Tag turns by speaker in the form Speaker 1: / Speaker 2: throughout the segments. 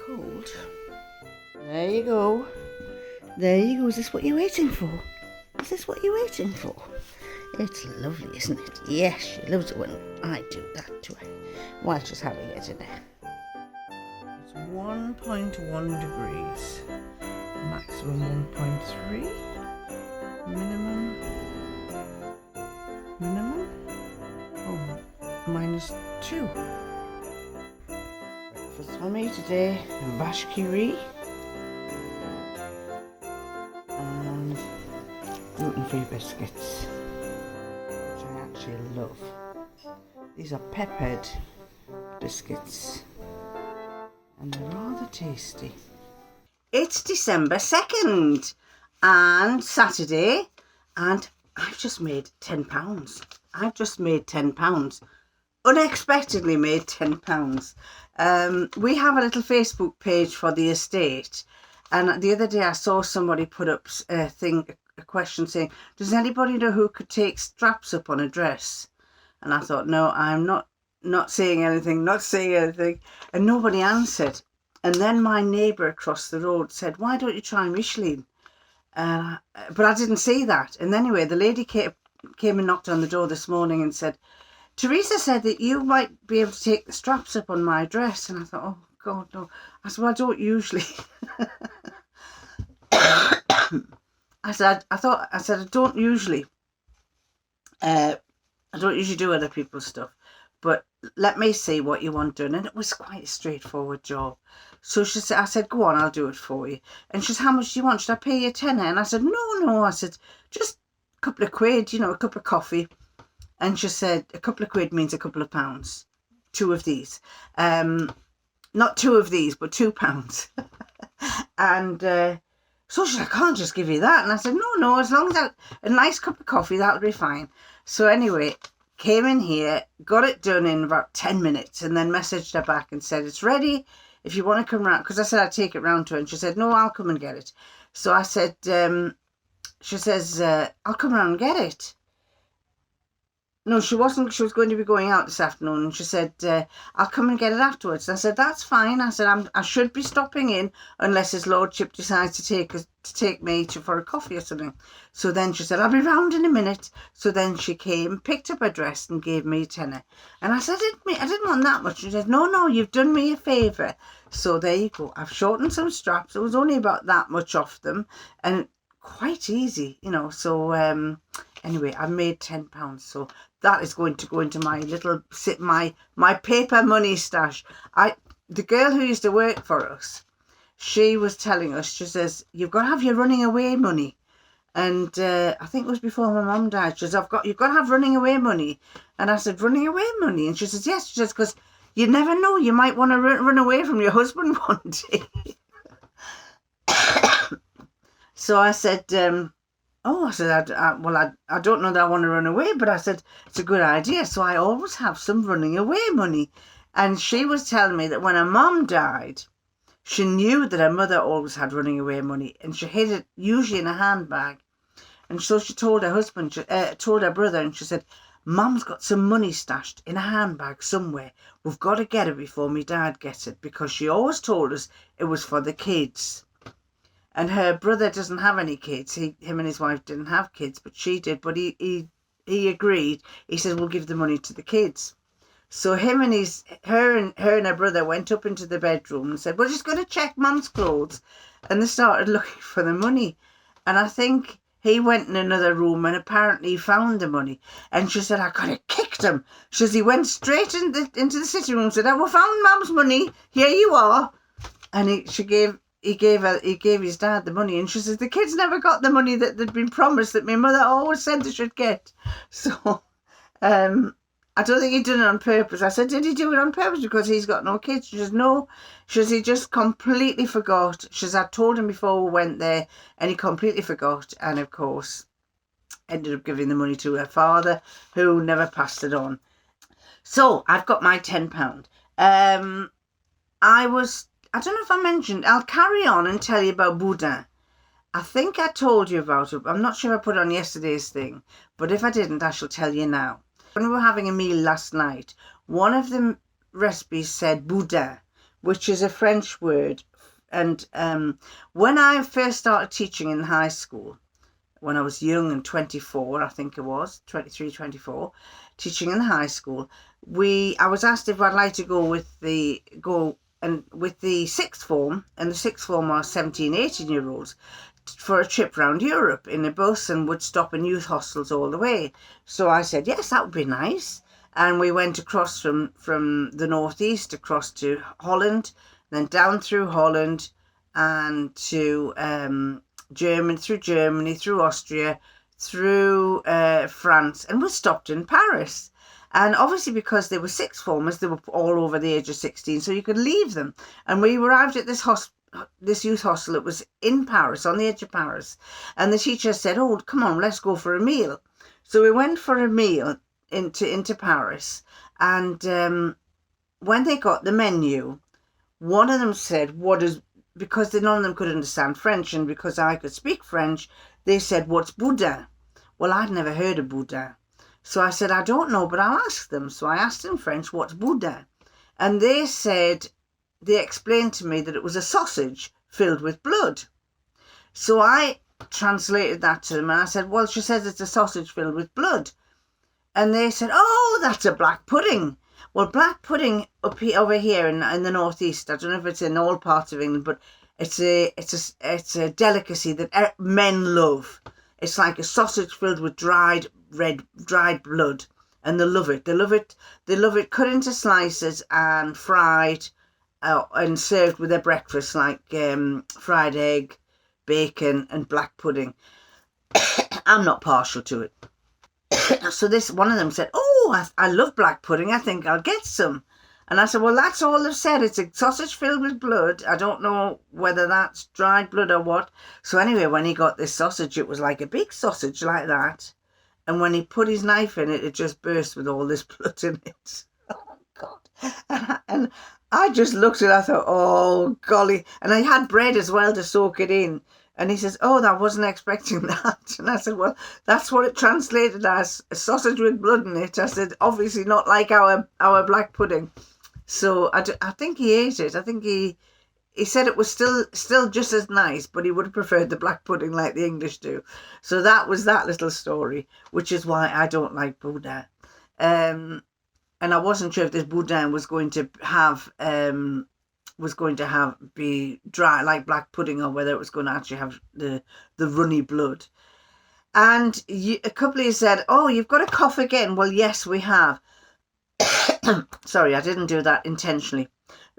Speaker 1: cold. There you go. There you go. Is this what you're waiting for? Is this what you're waiting for? It's lovely, isn't it? Yes, she loves it when I do that to her while she's having it in there. It's 1.1 degrees. Maximum 1.3. Minimum. Oh, -2. Breakfast for me today, vache qui rit and gluten-free biscuits, which I actually love. These are peppered biscuits and they're rather tasty. It's December 2nd and Saturday, and I've just made £10. I've just made £10. Unexpectedly made £10. We have a little Facebook page for the estate, and the other day I saw somebody put up a question saying, does anybody know who could take straps up on a dress? And I thought, no, I'm not saying anything, and nobody answered. And then my neighbour across the road said, why don't you try Micheline? But I didn't see that. And anyway, the lady came and knocked on the door this morning and said, Teresa said that you might be able to take the straps up on my dress. And I thought, oh God, no. I said, well, I don't usually. I said, I don't usually do other people's stuff, but let me see what you want done. And it was quite a straightforward job. So I said, go on, I'll do it for you. And she said, how much do you want? Should I pay you £10? And I said, no. I said, just a couple of quid, a cup of coffee. And she said, a couple of quid means a couple of pounds. 2 of these. Not 2 of these, but £2. And so she said, I can't just give you that. And I said, no, as long as a nice cup of coffee, that'll be fine. So anyway, came in here, got it done in about 10 minutes, and then messaged her back and said, it's ready if you want to come round. Because I said I'd take it round to her. And she said, no, I'll come and get it. So I said, she says, I'll come round and get it. No, she wasn't. She was going to be going out this afternoon, and she said, I'll come and get it afterwards. And I said, that's fine. I said, I should be stopping in unless his lordship decides to take me for a coffee or something. So then she said, I'll be round in a minute. So then she came, picked up her dress and gave me a tenner. And I said, I didn't want that much. She said, no, you've done me a favour. So there you go. I've shortened some straps. It was only about that much off them, and quite easy, So anyway, I made £10. So that is going to go into my little my paper money stash. The girl who used to work for us, she was telling us, she says, you've got to have your running away money. And I think it was before my mum died. She says, you've got to have running away money. And I said, running away money? And she says, yes. She says, because you never know, you might want to run away from your husband one day. So I said, I said, I don't know that I want to run away, but I said, it's a good idea. So I always have some running away money. And she was telling me that when her mum died, she knew that her mother always had running away money, and she hid it usually in a handbag. And so she told her husband, told her brother, and she said, Mum's got some money stashed in a handbag somewhere. We've got to get it before my dad gets it, because she always told us it was for the kids. And her brother doesn't have any kids. Him and his wife didn't have kids, but she did. But he agreed. He said, we'll give the money to the kids. So her and her brother went up into the bedroom and said, we're just going to check Mum's clothes. And they started looking for the money. And I think he went in another room and apparently found the money. And she said, I could have kicked him. She says, he went straight into the sitting room and said, we found Mum's money. Here you are. And he gave his dad the money, and she says, the kids never got the money that they'd been promised that my mother always said they should get. So I don't think he did it on purpose. I said, did he do it on purpose because he's got no kids? She says, no. She says, he just completely forgot. She says, I told him before we went there, and he completely forgot. And of course, ended up giving the money to her father, who never passed it on. So I've got my £10. I don't know if I mentioned, I'll carry on and tell you about boudin. I think I told you about it. I'm not sure if I put on yesterday's thing, but if I didn't, I shall tell you now. When we were having a meal last night, one of the recipes said boudin, which is a French word. And when I first started teaching in high school, when I was young and 24, I think it was, 23, 24, teaching in high school, I was asked if I'd like to go with the sixth form, and the sixth form are 17, 18-year-olds, for a trip around Europe in a bus, and would stop in youth hostels all the way. So I said, yes, that would be nice. And we went across from the northeast across to Holland, then down through Holland and to Germany, through Austria, through France, and we stopped in Paris. And obviously, because they were sixth formers, they were all over the age of 16, so you could leave them. And we arrived at this youth hostel. It was in Paris, on the edge of Paris. And the teacher said, oh, come on, let's go for a meal. So we went for a meal into Paris. And when they got the menu, one of them said, because none of them could understand French, and because I could speak French, they said, what's boudin? Well, I'd never heard of boudin. So I said, I don't know, but I'll ask them. So I asked in French, what's boudin? And they explained to me that it was a sausage filled with blood. So I translated that to them, and I said, well, she says it's a sausage filled with blood. And they said, oh, that's a black pudding. Well, black pudding over here in the northeast, I don't know if it's in all parts of England, but it's a delicacy that men love. It's like a sausage filled with dried blood, and they love it. They love it cut into slices and fried, and served with their breakfast, like fried egg, bacon, and black pudding. I'm not partial to it. So one of them said, oh, I love black pudding. I think I'll get some. And I said, well, that's all they've said. It's a sausage filled with blood. I don't know whether that's dried blood or what. So anyway, when he got this sausage, it was like a big sausage like that. And when he put his knife in it, it just burst with all this blood in it. Oh, God. And I just looked at it, I thought, oh, golly. And I had bread as well to soak it in. And he says, oh, I wasn't expecting that. And I said, well, that's what it translated as, a sausage with blood in it. I said, obviously not like our black pudding. So I think he ate it. I think he said it was still just as nice, but he would have preferred the black pudding like the English do. So that was that little story, which is why I don't like boudin. And I wasn't sure if this boudin was going to be dry like black pudding, or whether it was going to actually have the runny blood. And a couple of you said, oh, you've got a cough again. Well, yes, we have. Sorry, I didn't do that intentionally.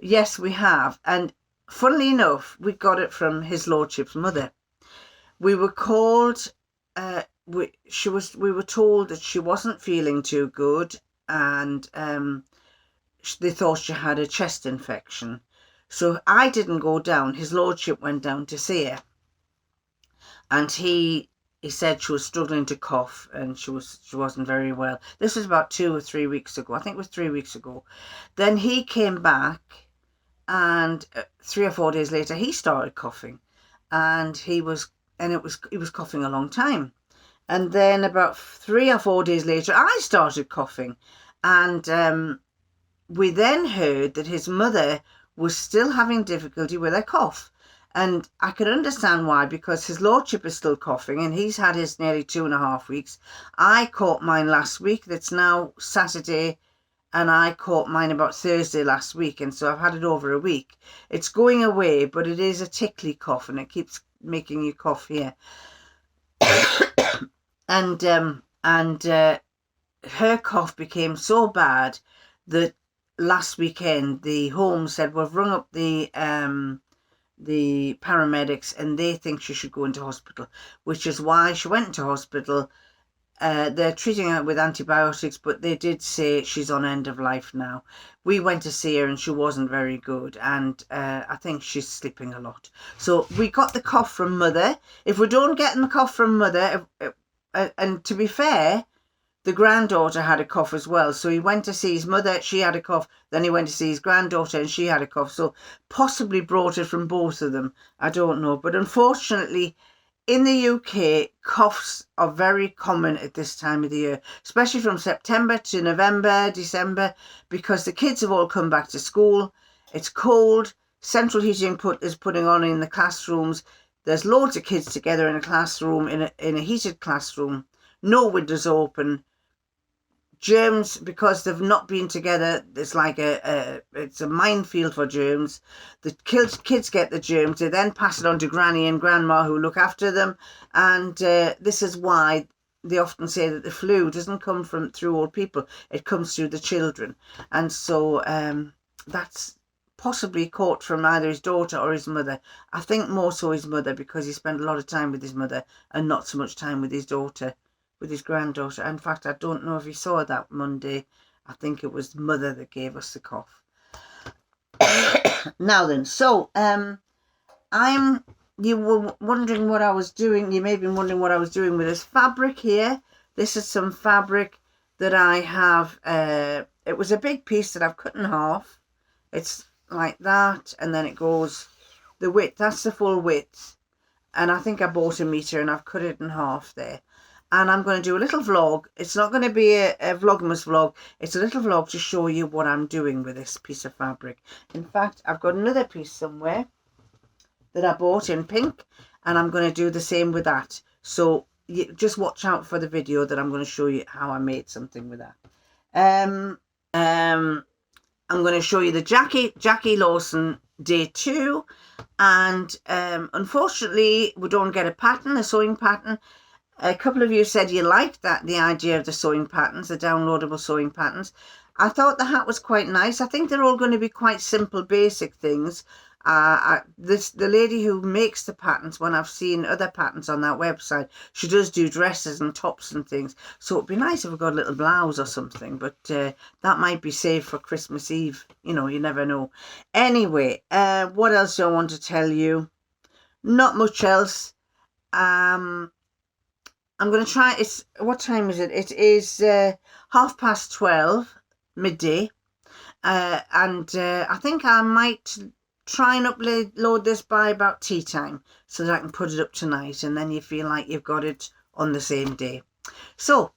Speaker 1: Yes, we have. And funnily enough, we got it from His Lordship's mother. We were called, we were told that she wasn't feeling too good, and they thought she had a chest infection. So I didn't go down. His Lordship went down to see her, and he said she was struggling to cough, and she wasn't very well. This was about 2 or 3 weeks ago. I think it was 3 weeks ago. Then he came back, and 3 or 4 days later he started coughing, and he was coughing a long time. And then about 3 or 4 days later I started coughing, and we then heard that his mother was still having difficulty with her cough. And I could understand why, because His Lordship is still coughing, and he's had his nearly 2.5 weeks. I caught mine last week. That's now Saturday, and I caught mine about Thursday last week, and so I've had it over a week. It's going away, but it is a tickly cough, and it keeps making you cough here. and her cough became so bad that last weekend the home said, we've rung up the paramedics, and they think she should go into hospital, which is why she went into hospital. They're treating her with antibiotics, but they did say she's on end of life now. We went to see her and she wasn't very good, and I think she's sleeping a lot. So we got the cough from mother. If we don't get the cough from mother, and to be fair, the granddaughter had a cough as well. So he went to see his mother, she had a cough. Then he went to see his granddaughter, and she had a cough. So possibly brought it from both of them. I don't know. But unfortunately, in the UK, coughs are very common at this time of the year, especially from September to November, December, because the kids have all come back to school. It's cold. Central heating is putting on in the classrooms. There's loads of kids together in a classroom, in a heated classroom. No windows open. Germs, because they've not been together, it's like it's a minefield for germs. The kids get the germs. They then pass it on to granny and grandma, who look after them. And this is why they often say that the flu doesn't come through old people. It comes through the children. And so that's possibly caught from either his daughter or his mother. I think more so his mother, because he spent a lot of time with his mother and not so much time with his daughter, with his granddaughter. In fact, I don't know if he saw her that Monday. I think it was mother that gave us the cough. Now then, so you were wondering what I was doing. You may have been wondering what I was doing with this fabric here. This is some fabric that I have. It was a big piece that I've cut in half. It's like that, and then it goes the width. That's the full width, and I think I bought 1 meter, and I've cut it in half there. And I'm going to do a little vlog. It's not going to be a Vlogmas vlog. It's a little vlog to show you what I'm doing with this piece of fabric. In fact, I've got another piece somewhere that I bought in pink, and I'm going to do the same with that. So you just watch out for the video that I'm going to show you how I made something with that. I'm going to show you the Jackie Lawson day 2. And unfortunately, we don't get a pattern, a sewing pattern. A couple of you said you liked the idea of the sewing patterns, the downloadable sewing patterns. I thought the hat was quite nice. I think they're all going to be quite simple, basic things. The lady who makes the patterns, when I've seen other patterns on that website, she does do dresses and tops and things. So it'd be nice if we got a little blouse or something, but that might be saved for Christmas Eve. You know, you never know. Anyway, what else do I want to tell you? Not much else. I'm going to try, what time is it? It is 12:30, midday. And I think I might try and upload this by about tea time, so that I can put it up tonight, and then you feel like you've got it on the same day. So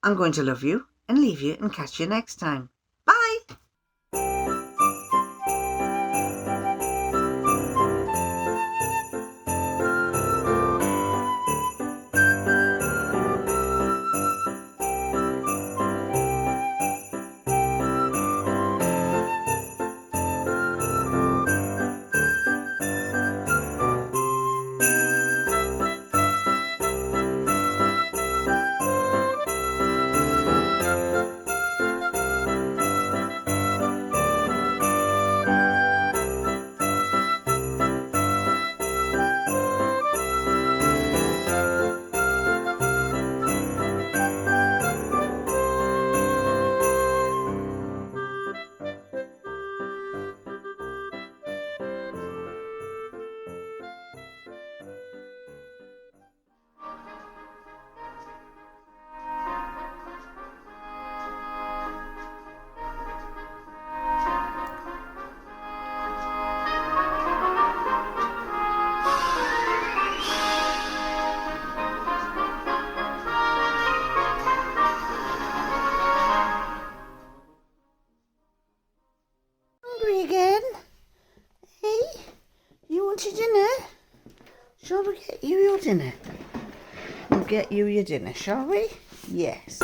Speaker 1: I'm going to love you and leave you and catch you next time. Bye. Again? Hey, you want your dinner? Shall we get you your dinner? We'll get you your dinner, shall we? Yes.